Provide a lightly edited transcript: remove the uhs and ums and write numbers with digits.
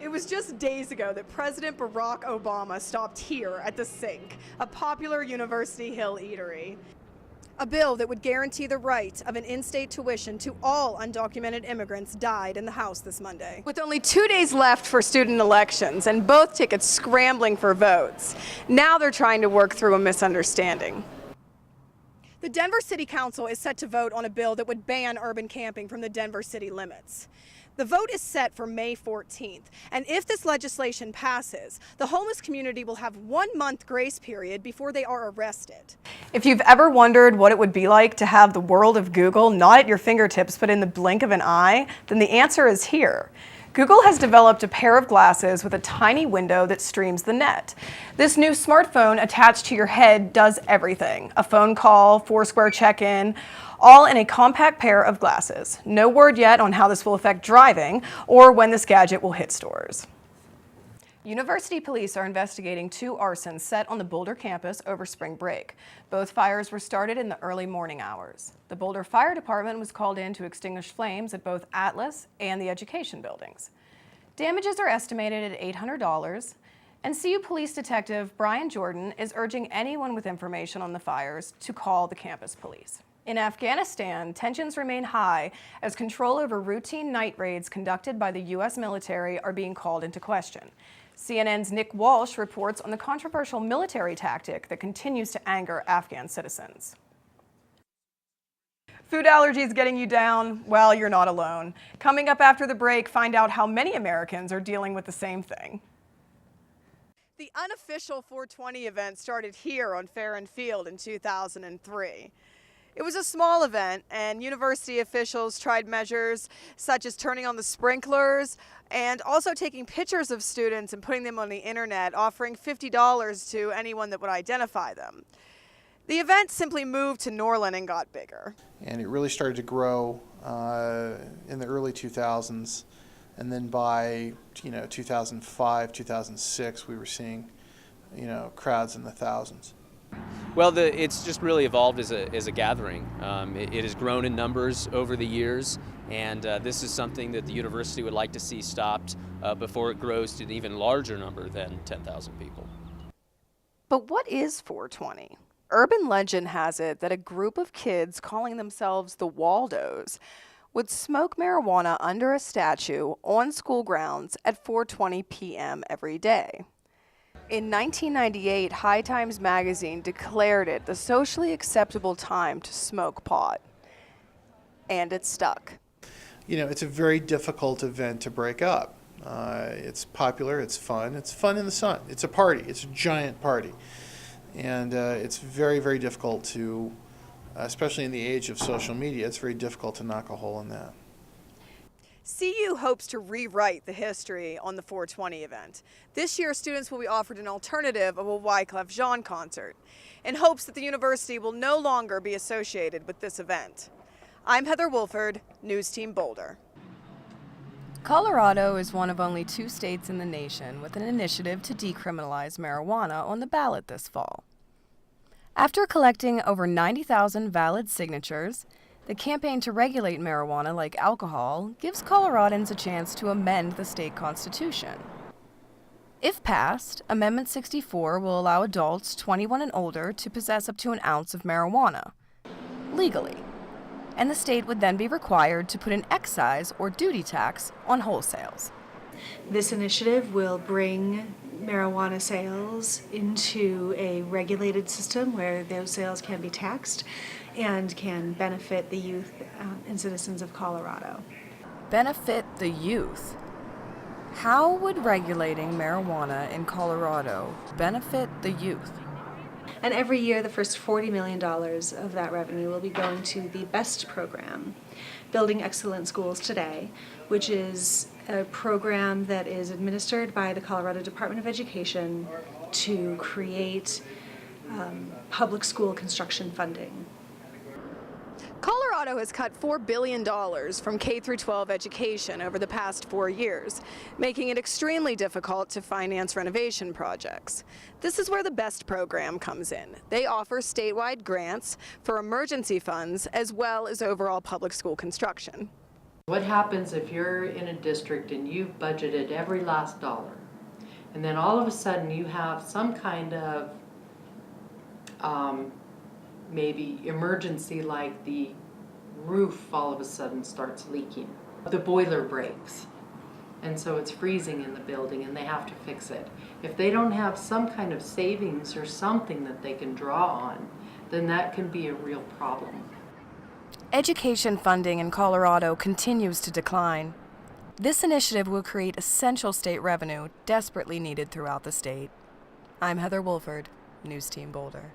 It was just days ago that President Barack Obama stopped here at The Sink, a popular University Hill eatery. A bill that would guarantee the right of an in-state tuition to all undocumented immigrants died in the House this Monday. With only 2 days left for student elections and both tickets scrambling for votes, now they're trying to work through a misunderstanding. The Denver City Council is set to vote on a bill that would ban urban camping from the Denver city limits. The vote is set for May 14th, and if this legislation passes, the homeless community will have 1 month grace period before they are arrested. If you've ever wondered what it would be like to have the world of Google not at your fingertips but in the blink of an eye, then the answer is here. Google has developed a pair of glasses with a tiny window that streams the net. This new smartphone attached to your head does everything. A phone call, Foursquare check-in, all in a compact pair of glasses. No word yet on how this will affect driving or when this gadget will hit stores. University police are investigating 2 arsons set on the Boulder campus over spring break. Both fires were started in the early morning hours. The Boulder Fire Department was called in to extinguish flames at both Atlas and the education buildings. Damages are estimated at $800, and CU Police Detective Brian Jordan is urging anyone with information on the fires to call the campus police. In Afghanistan, tensions remain high as control over routine night raids conducted by the U.S. military are being called into question. CNN's Nick Walsh reports on the controversial military tactic that continues to anger Afghan citizens. Food allergies getting you down? Well, you're not alone. Coming up after the break, find out how many Americans are dealing with the same thing. The unofficial 420 event started here on Fair and Field in 2003. It was a small event, and university officials tried measures such as turning on the sprinklers and also taking pictures of students and putting them on the internet, offering $50 to anyone that would identify them. The event simply moved to Norland and got bigger. And it really started to grow in the early 2000s, and then by 2005, 2006, we were seeing crowds in the thousands. Well, it's just really evolved as a gathering. It has grown in numbers over the years, and this is something that the university would like to see stopped before it grows to an even larger number than 10,000 people. But what is 420? Urban legend has it that a group of kids calling themselves the Waldos would smoke marijuana under a statue on school grounds at 4:20 p.m. every day. In 1998, High Times magazine declared it the socially acceptable time to smoke pot. And it stuck. It's a very difficult event to break up. It's popular, it's fun in the sun. It's a party, it's a giant party. And it's very, very difficult to, especially in the age of social media, it's very difficult to knock a hole in that. CU hopes to rewrite the history on the 420 event. This year, students will be offered an alternative of a Wyclef Jean concert in hopes that the university will no longer be associated with this event. I'm Heather Wolford, News Team Boulder. Colorado is one of only 2 states in the nation with an initiative to decriminalize marijuana on the ballot this fall. After collecting over 90,000 valid signatures, the campaign to regulate marijuana like alcohol gives Coloradans a chance to amend the state constitution. If passed, Amendment 64 will allow adults 21 and older to possess up to an ounce of marijuana, legally, and the state would then be required to put an excise or duty tax on wholesales. This initiative will bring marijuana sales into a regulated system where those sales can be taxed and can benefit the youth and citizens of Colorado. Benefit the youth? How would regulating marijuana in Colorado benefit the youth? And every year, the first $40 million of that revenue will be going to the BEST program, Building Excellent Schools Today, which is a program that is administered by the Colorado Department of Education to create public school construction funding. Colorado has cut $4 billion from K-12 education over the past 4 years, making it extremely difficult to finance renovation projects. This is where the BEST program comes in. They offer statewide grants for emergency funds as well as overall public school construction. What happens if you're in a district and you've budgeted every last dollar, and then all of a sudden you have some kind of maybe emergency, like the roof all of a sudden starts leaking, the boiler breaks, and so it's freezing in the building and they have to fix it. If they don't have some kind of savings or something that they can draw on, then that can be a real problem. Education funding in Colorado continues to decline. This initiative will create essential state revenue desperately needed throughout the state. I'm Heather Wolford, News Team Boulder.